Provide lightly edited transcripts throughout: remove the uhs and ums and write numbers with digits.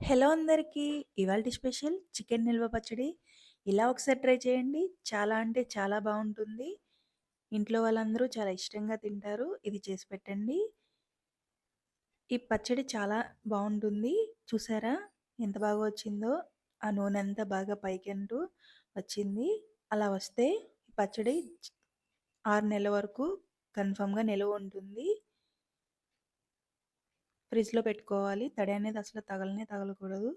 Hello అందరికీ. ఇవాల్టి special chicken నిల్వ పచ్చడి. ఇలా ఒకసారి ట్రై చేయండి. చాలా అంటే చాలా బావుంటుంది. ఇంట్లో వాళ్ళందరూ చాలా ఇష్టంగా తింటారు. ఇది చేసి పెట్టండి. ఈ పచ్చడి చాలా బావుంటుంది. చూసారా ఎంత బాగా వచ్చిందో? ఆ నూనంతా బాగా పైకంటూ వచ్చింది. అలా వస్తే ఈ పచ్చడి 6 నెలల వరకు కన్ఫర్మ్‌గా నిలువ ఉంటుంది. ఫ్రిడ్జ్‌లో పెట్టుకోవాలి. తడి అనేది అసలు తగలనే తగలకూడదు.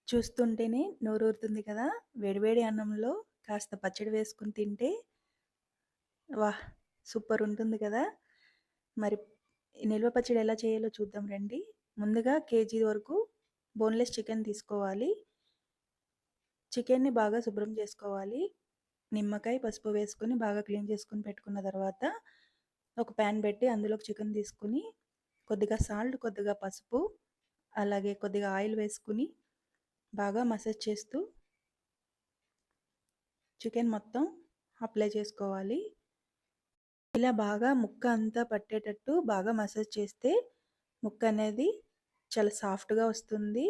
చూస్తుంటేనే నోరూరుతుంది కదా! వేడివేడి అన్నంలో కాస్త పచ్చడి వేసుకొని తింటే వాహ్! సూపర్ ఉంటుంది కదా! మరి నిల్వ పచ్చడి ఎలా చేయాలో చూద్దాం రండి. ముందుగా కేజీ వరకు బోన్‌లెస్ చికెన్ తీసుకోవాలి. చికెన్‌ని బాగా శుభ్రం చేసుకోవాలి. నిమ్మకాయ, పసుపు వేసుకొని బాగా క్లీన్ చేసుకొని పెట్టుకున్న తర్వాత ఒక ప్యాన్ పెట్టి అందులోకి చికెన్ తీసుకొని కొద్దిగా సాల్ట్, కొద్దిగా పసుపు, అలాగే కొద్దిగా ఆయిల్ వేసుకొని బాగా మసాజ్ చేస్తూ చికెన్ మొత్తం అప్లై చేసుకోవాలి. ఇలా బాగా ముక్క అంతా పట్టేటట్టు బాగా మసాజ్ చేస్తే ముక్క అనేది చాలా సాఫ్ట్‌గా వస్తుంది.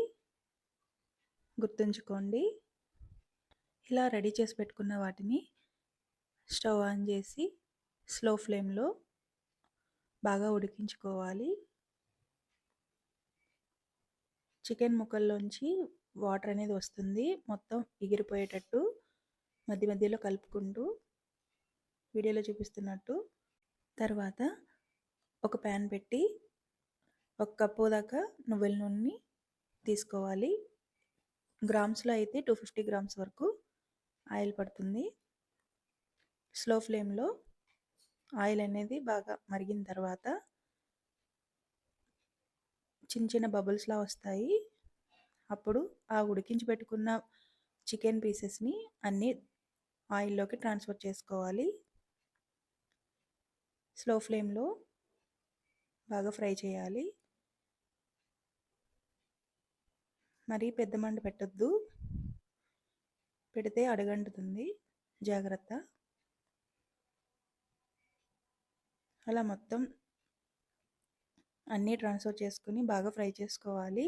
గుర్తుంచుకోండి. ఇలా రెడీ చేసి పెట్టుకున్న వాటిని స్టవ్ ఆన్ చేసి స్లో ఫ్లేమ్‌లో బాగా ఉడికించుకోవాలి. చికెన్ ముక్కల్లోంచి వాటర్ అనేది వస్తుంది. మొత్తం ఎగిరిపోయేటట్టు మధ్య మధ్యలో కలుపుకుంటూ వీడియోలో చూపిస్తున్నట్టు. తర్వాత ఒక ప్యాన్ పెట్టి ఒక కప్పు దాకా నువ్వుల నూనెని తీసుకోవాలి. గ్రామ్స్‌లో అయితే 250 గ్రామ్స్ వరకు ఆయిల్ పడుతుంది. స్లో ఫ్లేమ్‌లో ఆయిల్ అనేది బాగా మరిగిన తర్వాత చిన్న చిన్న బబుల్స్‌లా వస్తాయి. అప్పుడు ఆ ఉడికించి పెట్టుకున్న చికెన్ పీసెస్‌ని అన్నీ ఆయిల్‌లోకి ట్రాన్స్‌ఫర్ చేసుకోవాలి. స్లో ఫ్లేమ్‌లో బాగా ఫ్రై చేయాలి. మరీ పెద్ద మంట పెట్టొద్దు. పెడితే అడుగంటుతుంది. జాగ్రత్త. అలా మొత్తం అన్నీ ట్రాన్స్‌ఫర్ చేసుకొని బాగా ఫ్రై చేసుకోవాలి.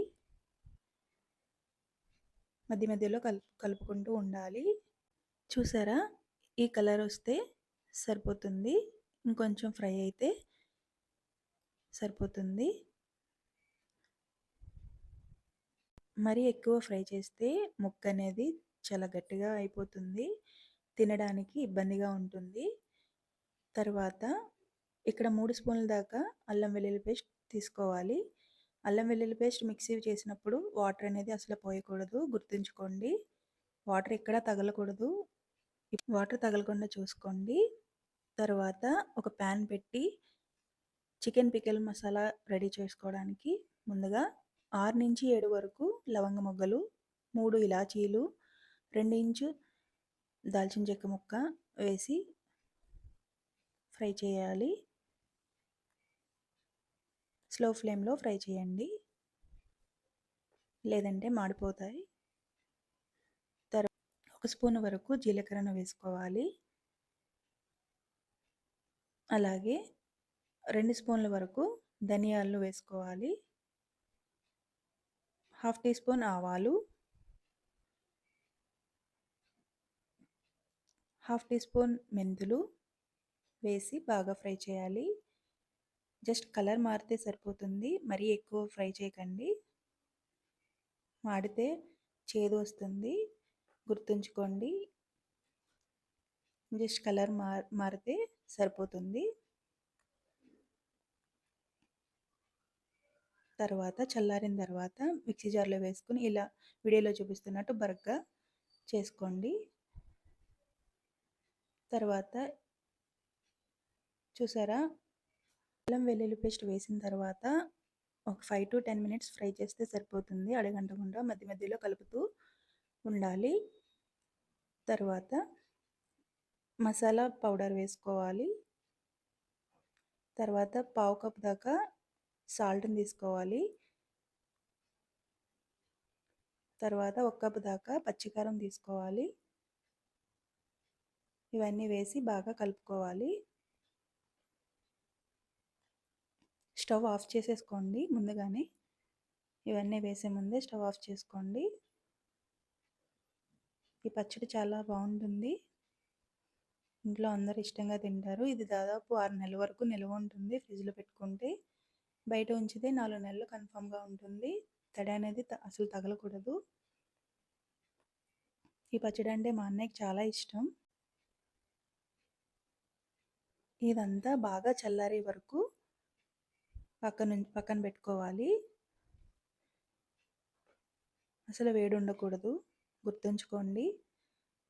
మధ్య మధ్యలో కలుపుకుంటూ ఉండాలి. చూసారా? ఈ కలర్ వస్తే సరిపోతుంది. ఇంకొంచెం ఫ్రై అయితే సరిపోతుంది. మరీ ఎక్కువ ఫ్రై చేస్తే ముక్క అనేది చాలా గట్టిగా అయిపోతుంది. తినడానికి ఇబ్బందిగా ఉంటుంది. తర్వాత ఇక్కడ 3 స్పూన్ల దాకా అల్లం వెల్లుల్లి పేస్ట్ తీసుకోవాలి. అల్లం వెల్లుల్లి పేస్ట్ మిక్సీ చేసినప్పుడు వాటర్ అనేది అసలు పోయకూడదు. గుర్తుంచుకోండి. వాటర్ ఎక్కడా తగలకూడదు. వాటర్ తగలకుండా చూసుకోండి. తర్వాత ఒక ప్యాన్ పెట్టి చికెన్ పికిల్ మసాలా రెడీ చేసుకోవడానికి ముందుగా 6-7 వరకు లవంగ మొగ్గలు, 3 ఇలాచీలు, 2 ఇంచు దాల్చిన చెక్క ముక్క వేసి ఫ్రై చేయాలి. స్లో ఫ్లేమ్‌లో ఫ్రై చేయండి. లేదంటే మాడిపోతాయి. ఒక స్పూన్ వరకు జీలకర్రను వేసుకోవాలి. అలాగే 2 స్పూన్ల వరకు ధనియాలు వేసుకోవాలి. హాఫ్ టీ స్పూన్ ఆవాలు, హాఫ్ టీ స్పూన్ మెంతులు వేసి బాగా ఫ్రై చేయాలి. జస్ట్ కలర్ మారితే సరిపోతుంది. మరీ ఎక్కువ ఫ్రై చేయకండి. మాడితే చేదు వస్తుంది. గుర్తుంచుకోండి. జస్ట్ కలర్ మారితే సరిపోతుంది. తర్వాత చల్లారిన తర్వాత మిక్సీ జార్లో వేసుకొని ఇలా వీడియోలో చూపిస్తున్నట్టు బరగ్గా చేసుకోండి. తర్వాత చూసారా? అల్లం వెల్లుల్లి పేస్ట్ వేసిన తర్వాత ఒక 5-10 మినిట్స్ ఫ్రై చేస్తే సరిపోతుంది. అడుగంటకుండా మధ్య మధ్యలో కలుపుతూ ఉండాలి. తర్వాత మసాలా పౌడర్ వేసుకోవాలి. తర్వాత పావు కప్ దాకా సాల్ట్‌ని తీసుకోవాలి. తర్వాత ఒక కప్ దాకా పచ్చికారం తీసుకోవాలి. ఇవన్నీ వేసి బాగా కలుపుకోవాలి. స్టవ్ ఆఫ్ చేసేసుకోండి ముందుగానే. ఇవన్నీ వేసే ముందే స్టవ్ ఆఫ్ చేసుకోండి. ఈ పచ్చడి చాలా బాగుంటుంది, ఇంట్లో అందరు ఇష్టంగా తింటారు. ఇది దాదాపు 6 నెలల వరకు నిల్వ ఉంటుంది ఫ్రిడ్జ్లో పెట్టుకుంటే. బయట ఉంచితే 4 నెలలు కన్ఫామ్గా ఉంటుంది. తడి అనేది అసలు తగలకూడదు. ఈ పచ్చడి అంటే మా అన్నయ్యకి చాలా ఇష్టం. ఇదంతా బాగా చల్లారే వరకు పక్కన పెట్టుకోవాలి. అసలు వేడి ఉండకూడదు, గుర్తుంచుకోండి.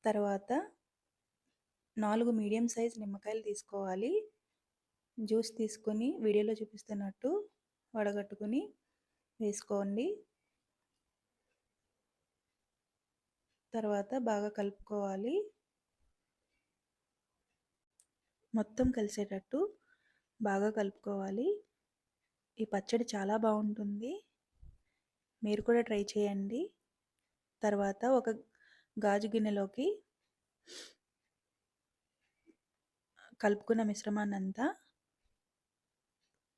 తర్వాత 4 మీడియం సైజ్ నిమ్మకాయలు తీసుకోవాలి. జ్యూస్ తీసుకొని వీడియోలో చూపిస్తున్నట్టు వడగట్టుకుని వేసుకోండి. తర్వాత బాగా కలుపుకోవాలి. మొత్తం కలిసేటట్టు బాగా కలుపుకోవాలి. ఈ పచ్చడి చాలా బాగుంటుంది, మీరు కూడా ట్రై చేయండి. తర్వాత ఒక గాజు గిన్నెలోకి కలుపుకున్న మిశ్రమాన్ని అంతా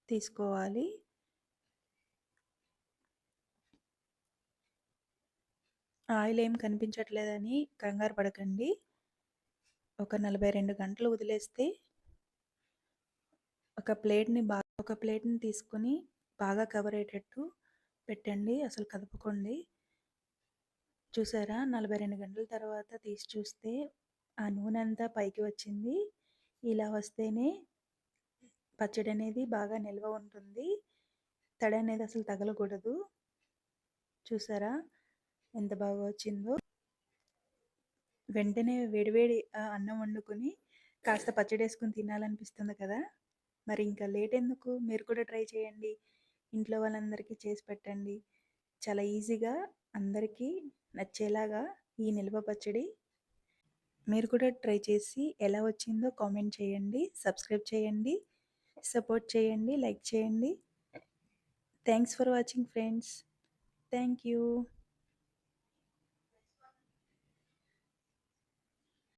తీసుకోవాలి. ఆయిల్ ఏం కనిపించట్లేదని కంగారు పడకండి. ఒక 42 గంటలు వదిలేస్తే ఒక ప్లేట్ని తీసుకొని బాగా కవర్ అయ్యేటట్టు పెట్టండి. అసలు కదపకండి. చూసారా, 42 గంటల తర్వాత తీసి చూస్తే ఆ నూనె అంతా పైకి వచ్చింది. ఇలా వస్తేనే పచ్చడి అనేది బాగా నిల్వ ఉంటుంది. తడి అనేది అసలు తగలకూడదు. చూసారా ఎంత బాగా వచ్చిందో. వెంటనే వేడివేడి అన్నం వండుకొని కాస్త పచ్చడి వేసుకొని తినాలనిపిస్తుంది కదా. మరి ఇంకా లేట్ ఎందుకు, మీరు కూడా ట్రై చేయండి. ఇంట్లో వాళ్ళందరికీ చేసి పెట్టండి. చాలా ఈజీగా అందరికీ నచ్చేలాగా ఈ నిల్వ పచ్చడి. మీరు కూడా ట్రై చేసి ఎలా వచ్చిందో కామెంట్ చేయండి, సబ్స్క్రైబ్ చేయండి, సపోర్ట్ చేయండి, లైక్ చేయండి. Thanks for watching friends. Thank you.